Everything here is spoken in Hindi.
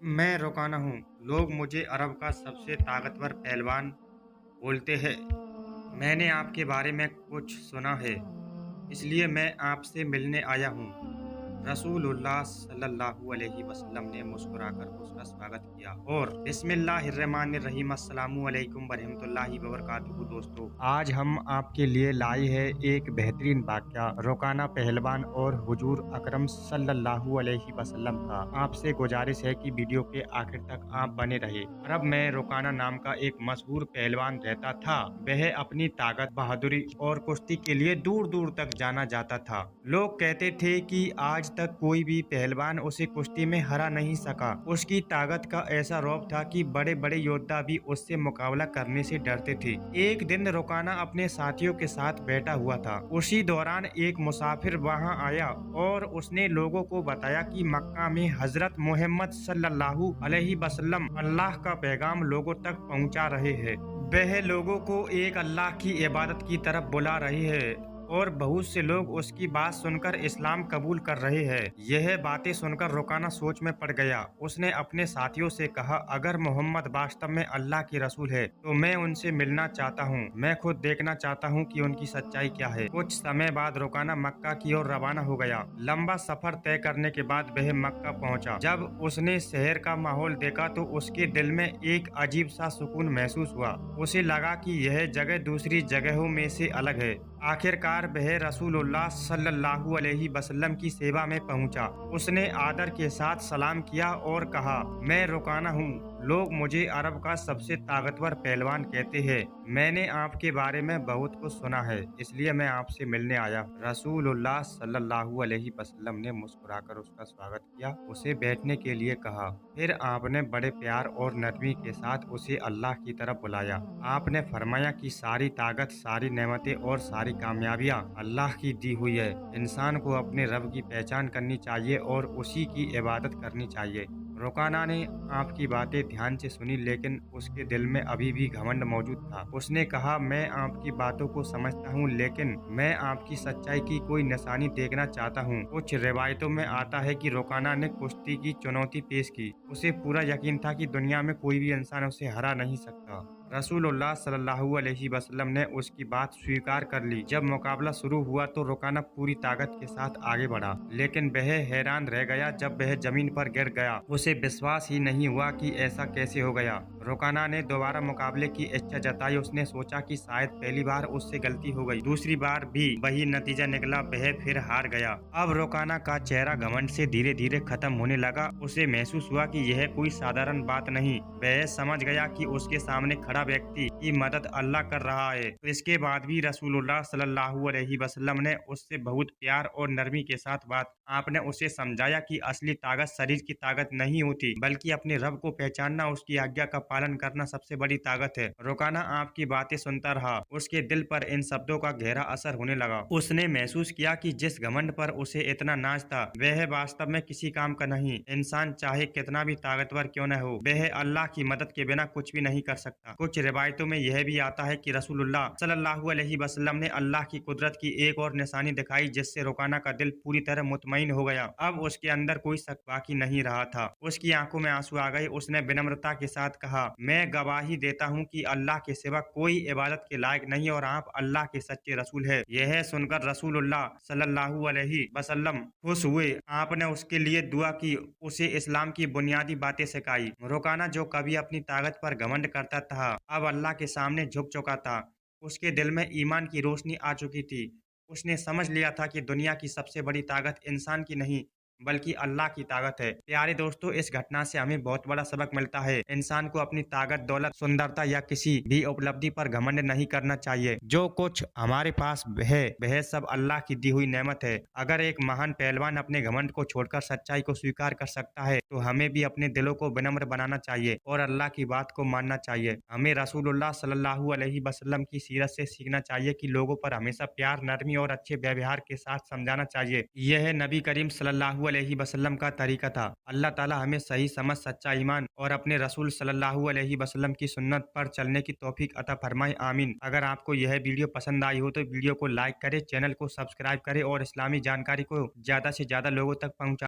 मैं रोकाना हूँ। लोग मुझे अरब का सबसे ताकतवर पहलवान बोलते हैं। मैंने आपके बारे में कुछ सुना है, इसलिए मैं आपसे मिलने आया हूँ। रसूलुल्लाह सल्लल्लाहु अलैहि वसल्लम ने मुस्कुराकर उसका स्वागत किया और बिस्मिल्लाहिर्रहमानिर्रहीम अस्सलामु अलैकुम वरहमतुल्लाहि वबरकातुहू। दोस्तों, आज हम आपके लिए लाए हैं एक बेहतरीन वाकया रोकाना पहलवान और हुजूर अकरम सल्लल्लाहु अलैहि वसल्लम का। आपसे गुजारिश है कि वीडियो के आखिर तक आप बने रहे। अरब में रोकाना नाम का एक मशहूर पहलवान रहता था। वह अपनी ताकत, बहादुरी और कुश्ती के लिए दूर दूर तक जाना जाता था। लोग कहते थे कि आज तक कोई भी पहलवान उसे कुश्ती में हरा नहीं सका। उसकी ताकत का ऐसा रौब था कि बड़े बड़े योद्धा भी उससे मुकाबला करने से डरते थे। एक दिन रोकाना अपने साथियों के साथ बैठा हुआ था। उसी दौरान एक मुसाफिर वहां आया और उसने लोगों को बताया कि मक्का में हजरत मोहम्मद सल्लल्लाहु अलैहि वसल्लम अल्लाह का पैगाम लोगों तक पहुंचा रहे हैं। वह लोगों को एक अल्लाह की इबादत की तरफ बुला रही है और बहुत से लोग उसकी बात सुनकर इस्लाम कबूल कर रहे हैं। यह बातें सुनकर रोकाना सोच में पड़ गया। उसने अपने साथियों से कहा, अगर मोहम्मद वास्तव में अल्लाह के रसूल है तो मैं उनसे मिलना चाहता हूँ। मैं खुद देखना चाहता हूँ कि उनकी सच्चाई क्या है। कुछ समय बाद रोकाना मक्का की ओर रवाना हो गया। लंबा सफर तय करने के बाद वह मक्का पहुंचा। जब उसने शहर का माहौल देखा तो उसके दिल में एक अजीब सा सुकून महसूस हुआ। उसे लगा कि यह जगह दूसरी जगहों में से अलग है। आखिरकार वह रसूलुल्लाह सल्लल्लाहु अलैहि वसल्लम की सेवा में पहुंचा। उसने आदर के साथ सलाम किया और कहा, मैं रुकाना हूँ। लोग मुझे अरब का सबसे ताकतवर पहलवान कहते हैं। मैंने आपके बारे में बहुत कुछ सुना है, इसलिए मैं आपसे मिलने आया। रसूलुल्लाह सल्लल्लाहु अलैहि वसल्लम ने मुस्कुराकर उसका स्वागत किया, उसे बैठने के लिए कहा। फिर आपने बड़े प्यार और नरमी के साथ उसे अल्लाह की तरफ बुलाया। आपने फरमाया कि सारी ताकत, सारी नेमतें और सारी कामयाबियां अल्लाह की दी हुई है। इंसान को अपने रब की पहचान करनी चाहिए और उसी की इबादत करनी चाहिए। रोकाना ने आपकी बातें ध्यान से सुनी, लेकिन उसके दिल में अभी भी घमंड मौजूद था। उसने कहा, मैं आपकी बातों को समझता हूँ, लेकिन मैं आपकी सच्चाई की कोई निशानी देखना चाहता हूँ। कुछ रिवायतों में आता है कि रोकाना ने कुश्ती की चुनौती पेश की। उसे पूरा यकीन था कि दुनिया में कोई भी इंसान उसे हरा नहीं सकता। रसूलुल्लाह सल्लल्लाहु अलैहि वसल्लम ने उसकी बात स्वीकार कर ली। जब मुकाबला शुरू हुआ तो रोकाना पूरी ताकत के साथ आगे बढ़ा, लेकिन वह हैरान रह गया जब वह जमीन पर गिर गया। उसे विश्वास ही नहीं हुआ कि ऐसा कैसे हो गया। रोकाना ने दोबारा मुकाबले की इच्छा जताई। उसने सोचा कि शायद पहली बार उससे गलती हो गई। दूसरी बार भी वही नतीजा निकला, वह फिर हार गया। अब रोकाना का चेहरा घमंड से धीरे धीरे खत्म होने लगा। उसे महसूस हुआ कि यह कोई साधारण बात नहीं। वह समझ गया कि उसके सामने खड़ा व्यक्ति की मदद अल्लाह कर रहा है। तो इसके बाद भी रसूलुल्लाह सल्लल्लाहु अलैहि वसल्लम ने उससे बहुत प्यार और नरमी के साथ बात। आपने उसे समझाया कि असली ताकत शरीर की ताकत नहीं होती, बल्कि अपने रब को पहचानना, उसकी आज्ञा का पालन करना सबसे बड़ी ताकत है। रोकाना आपकी बातें सुनता रहा। उसके दिल पर इन शब्दों का गहरा असर होने लगा। उसने महसूस किया कि जिस घमंड पर उसे इतना नाज था, वह वास्तव में किसी काम का नहीं। इंसान चाहे कितना भी ताकतवर क्यों न हो, वह अल्लाह की मदद के बिना कुछ भी नहीं कर सकता। कुछ रिवायतों में यह भी आता है कि रसूलुल्लाह सल्लल्लाहु अलैहि वसल्लम ने अल्लाह की कुदरत की एक और निशानी दिखाई, जिससे रोकाना का दिल पूरी तरह मुतमईन हो गया। अब उसके अंदर कोई शक बाकी नहीं रहा था। उसकी आंखों में आंसू आ गए। उसने विनम्रता के साथ कहा, मैं गवाही देता हूँ कि अल्लाह के सिवा कोई इबादत के लायक नहीं और आप अल्लाह के सच्चे रसूल है। यह सुनकर रसूलुल्लाह सल्लल्लाहु अलैहि वसल्लम खुश हुए। आपने उसके लिए दुआ की, उसे इस्लाम की बुनियादी बातें सिखाई। रोकाना, जो कभी अपनी ताकत पर घमंड करता था, अब अल्लाह के सामने झुक चुका था। उसके दिल में ईमान की रोशनी आ चुकी थी। उसने समझ लिया था कि दुनिया की सबसे बड़ी ताकत इंसान की नहीं, बल्कि अल्लाह की ताकत है। प्यारे दोस्तों, इस घटना से हमें बहुत बड़ा सबक मिलता है। इंसान को अपनी ताकत, दौलत, सुंदरता या किसी भी उपलब्धि पर घमंड नहीं करना चाहिए। जो कुछ हमारे पास है वह सब अल्लाह की दी हुई नेमत है। अगर एक महान पहलवान अपने घमंड को छोड़कर सच्चाई को स्वीकार कर सकता है, तो हमें भी अपने दिलों को विनम्र बनाना चाहिए और अल्लाह की बात को मानना चाहिए। हमें रसूलुल्लाह सल्लल्लाहु अलैहि वसल्लम की सीरत से सीखना चाहिए कि लोगों पर हमेशा प्यार, नरमी और अच्छे व्यवहार के साथ समझाना चाहिए। यह नबी करीम सल्लल्लाहु अलैहि वसल्लम का तरीका था। अल्लाह ताला हमें सही समझ, सच्चा ईमान और अपने रसूल सल्लल्लाहु अलैहि वसल्लम की सुन्नत पर चलने की तौफीक अता फरमाए, आमीन। अगर आपको यह वीडियो पसंद आई हो तो वीडियो को लाइक करें, चैनल को सब्सक्राइब करें और इस्लामी जानकारी को ज्यादा से ज्यादा लोगों तक पहुंचा